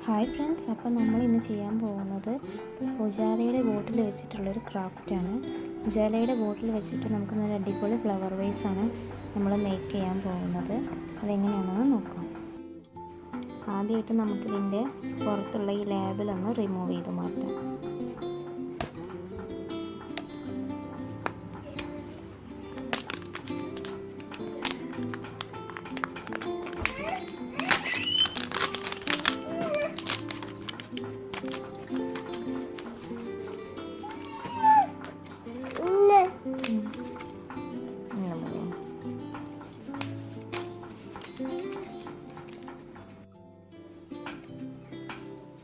Hi friends, അപ്പോൾ നമ്മൾ ഇന്ന് ചെയ്യാൻ പോകുന്നത് ഉജാലയുടെ ബോട്ടിൽ വെച്ചിട്ടുള്ളൊരു ക്രാഫ്റ്റാണ്. ഉജാലയുടെ ബോട്ടിൽ വെച്ചിട്ട് നമുക്ക് നല്ല അടിപൊളി ഫ്ലവർ വേസാണ് നമ്മൾ മേക്ക് ചെയ്യാൻ പോകുന്നത്. അതെങ്ങനെയാണെന്ന് നോക്കാം. ആദ്യമായിട്ട് നമുക്കിതിൻ്റെ പുറത്തുള്ള ഈ ലേബിളൊന്ന് റിമൂവ് ചെയ്ത് മാറ്റാം.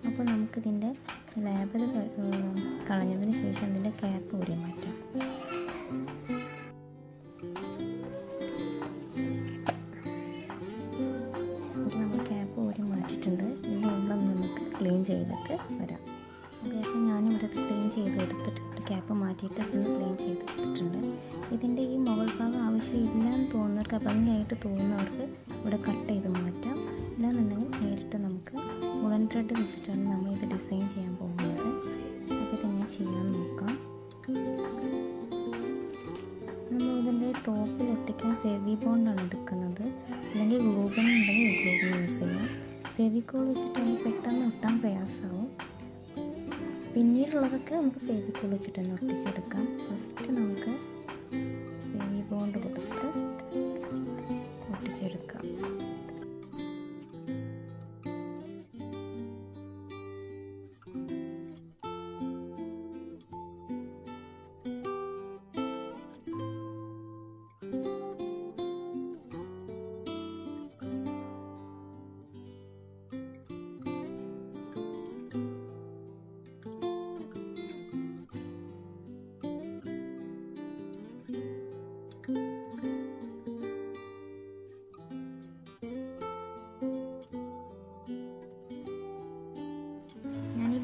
അപ്പോൾ നമുക്കിതിൻ്റെ ലേബൽ കളഞ്ഞതിന് ശേഷം ഇതിൻ്റെ ക്യാപ്പ് ഊരി മാറ്റാം. ഇത് നമ്മൾ ക്യാപ്പ് ഊരി മാറ്റിയിട്ടുണ്ട്. ഇതിൻ്റെ ഉള്ളിൽ നമുക്ക് ക്ലീൻ ചെയ്തിട്ട് വരാം. അപ്പോൾ ഞാനിവിടെ ക്ലീൻ ചെയ്തെടുത്തിട്ടുണ്ട്. ക്യാപ്പ് മാറ്റിയിട്ട് ഒന്ന് ക്ലീൻ ചെയ്തെടുത്തിട്ടുണ്ട്. ഇതിൻ്റെ ഈ മുകൾ ഭാഗം ആവശ്യമില്ലാന്ന് തോന്നുന്നവർക്ക്, ഭംഗിയായിട്ട് തോന്നുന്നവർക്ക് ഇവിടെ കട്ട് ചെയ്ത് മാറ്റാം. ഇല്ലാന്നുണ്ടെങ്കിൽ നേരിട്ട് നമുക്ക് വുളൻ ത്രെഡ് വെച്ചിട്ടാണ് നമ്മൾ ഇത് ഡിസൈൻ ചെയ്യാൻ പോകുന്നത്. അപ്പോൾ ഇതെങ്ങനെ ചെയ്യാൻ നോക്കാം. നമ്മൾ ഇതിൻ്റെ ടോപ്പിൽ ഒട്ടിക്കാൻ ഫെവിബോണ്ടാണ് എടുക്കുന്നത്. അല്ലെങ്കിൽ ഗ്ലൂഗൺ ഉണ്ടെങ്കിൽ ഗ്ലൂഗൺ യൂസ് ചെയ്യാം. ഫെവിക്കോൾ വെച്ചിട്ട് നമുക്ക് പെട്ടെന്ന് ഒട്ടാൻ പ്രയാസമാവും. പിന്നീടുള്ളതൊക്കെ നമുക്ക് ഫെവിക്കോൾ വെച്ചിട്ട് തന്നെ ഒട്ടിച്ചെടുക്കാം. ഫസ്റ്റ് നമുക്ക് ഫെവിബോണ്ട് കൊടുത്ത് ഒട്ടിച്ചെടുക്കാം.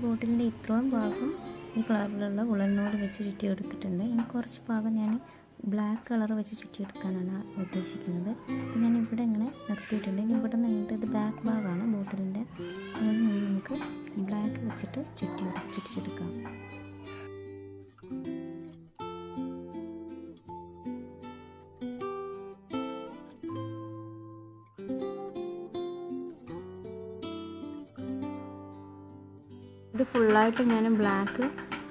ബോട്ടിലിൻ്റെ ഇത്രയും ഭാഗം ഈ കളറിലുള്ള ഉളൻ നൂല് വെച്ച് ചുറ്റിയെടുത്തിട്ടുണ്ട്. ഇനി കുറച്ച് ഭാഗം ഞാൻ ബ്ലാക്ക് കളർ വെച്ച് ചുറ്റിയെടുക്കാനാണ് ഉദ്ദേശിക്കുന്നത്. അപ്പോൾ ഞാൻ ഇവിടെ ഇങ്ങനെ നിർത്തിയിട്ടുണ്ട്. ഇനി ഇവിടെ നിന്ന് ഇത് ബാക്ക് ഭാഗമാണ് ബോട്ടിലിൻ്റെ. അതിൽ നിന്ന് നമുക്ക് ബ്ലാക്ക് വെച്ചിട്ട് ചുറ്റിച്ചെടുക്കാം. ഇത് ഫുള്ളായിട്ട് ഞാൻ ബ്ലാക്ക്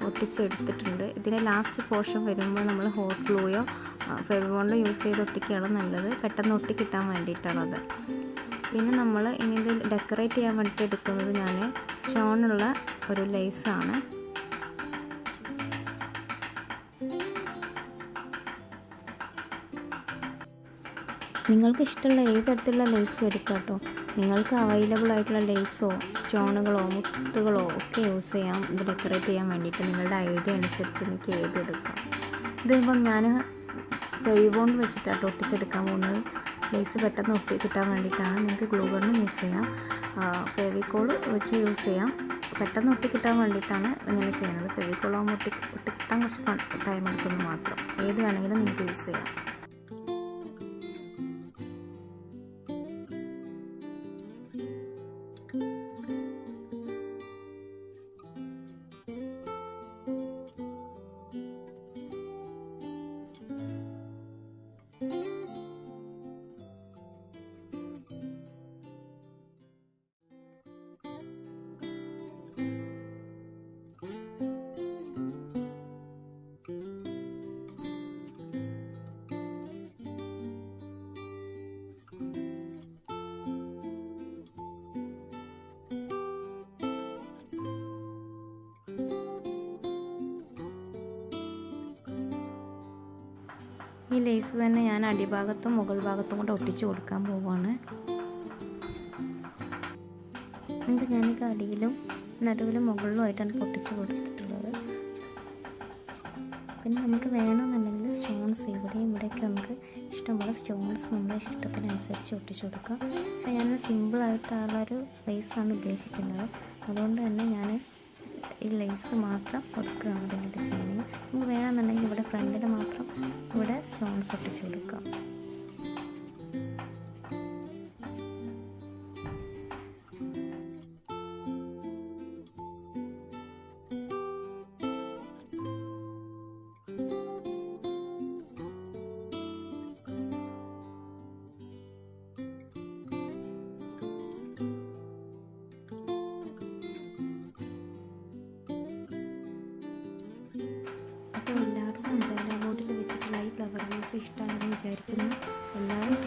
ഒട്ടിച്ചെടുത്തിട്ടുണ്ട്. ഇതിൻ്റെ ലാസ്റ്റ് പോർഷൻ വരുമ്പോൾ നമ്മൾ ഹോട്ട് ഗ്ലൂയോ ഫെവിബോണ്ടോ യൂസ് ചെയ്ത് ഒട്ടിക്കുകയാണ് നല്ലത്. പെട്ടെന്ന് ഒട്ടിക്കിട്ടാൻ വേണ്ടിയിട്ടാണത്. പിന്നെ നമ്മൾ ഇനി ഇത് ഡെക്കറേറ്റ് ചെയ്യാൻ വേണ്ടിയിട്ട് എടുക്കുന്നത് ഞാൻ സ്റ്റോണുള്ള ഒരു ലേസാണ്. നിങ്ങൾക്ക് ഇഷ്ടമുള്ള ഏത് തരത്തിലുള്ള ലേസും എടുക്കാം കേട്ടോ. നിങ്ങൾക്ക് അവൈലബിൾ ആയിട്ടുള്ള ലേസോ സ്റ്റോണുകളോ മുത്തുകളോ ഒക്കെ യൂസ് ചെയ്യാം ഇത് ഡെക്കറേറ്റ് ചെയ്യാൻ വേണ്ടിയിട്ട്. നിങ്ങളുടെ ഐഡിയ അനുസരിച്ച് നിങ്ങൾക്ക് ഏത് എടുക്കാം. ഇതിപ്പം ഞാൻ ഫെവിബോണ്ട് വെച്ചിട്ടാണ് ഒട്ടിച്ചെടുക്കാൻ പോകുന്നത്. ലേസ് പെട്ടെന്ന് ഒട്ടി കിട്ടാൻ വേണ്ടിയിട്ടാണ്. നിങ്ങൾക്ക് ഗ്ലൂഗണ്ണും യൂസ് ചെയ്യാം, ഫെവിക്കോൾ വെച്ച് യൂസ് ചെയ്യാം. പെട്ടെന്ന് ഒട്ടി കിട്ടാൻ വേണ്ടിയിട്ടാണ് ഇങ്ങനെ ചെയ്യുന്നത്. ഫെവിക്കോളാകുമ്പോൾ ഒട്ടിക്കിട്ടാൻ കുറച്ച് ടൈം എടുക്കുന്നത് മാത്രം. ഏത് വേണമെങ്കിലും നിങ്ങൾക്ക് യൂസ് ചെയ്യാം. ഈ ലേസ് തന്നെ ഞാൻ അടിഭാഗത്തും മുകൾ ഭാഗത്തും കൂടെ ഒട്ടിച്ച് കൊടുക്കാൻ പോവുകയാണ്. എന്നിട്ട് ഞാനിത് അടിയിലും നടുവിലും മുകളിലുമായിട്ടാണ് പൊട്ടിച്ച് കൊടുത്തിട്ടുള്ളത്. പിന്നെ നമുക്ക് വേണമെന്നുണ്ടെങ്കിൽ സ്റ്റോൺസ് ഇവിടെയൊക്കെ നമുക്ക് ഇഷ്ടംപോലെ സ്റ്റോൺസ് നമ്മുടെ ഇഷ്ടത്തിനനുസരിച്ച് ഒട്ടിച്ച് കൊടുക്കാം. പക്ഷേ ഞാൻ സിമ്പിളായിട്ടുള്ളൊരു ലേസാണ് ഉദ്ദേശിക്കുന്നത്. അതുകൊണ്ട് തന്നെ ഞാൻ ഈ ലേസ് മാത്രം കൊടുക്കുകയാണ് അതിൻ്റെ ഡിസൈനിങ്. നമുക്ക് വേണമെന്നുണ്ടെങ്കിൽ ഇവിടെ ഫ്രണ്ടിൽ മാത്രം ഇവിടെ സ്റ്റോൺസ് ഒട്ടിച്ച് കൊടുക്കാം. വിചാരിക്കുന്നു. എല്ലാവരും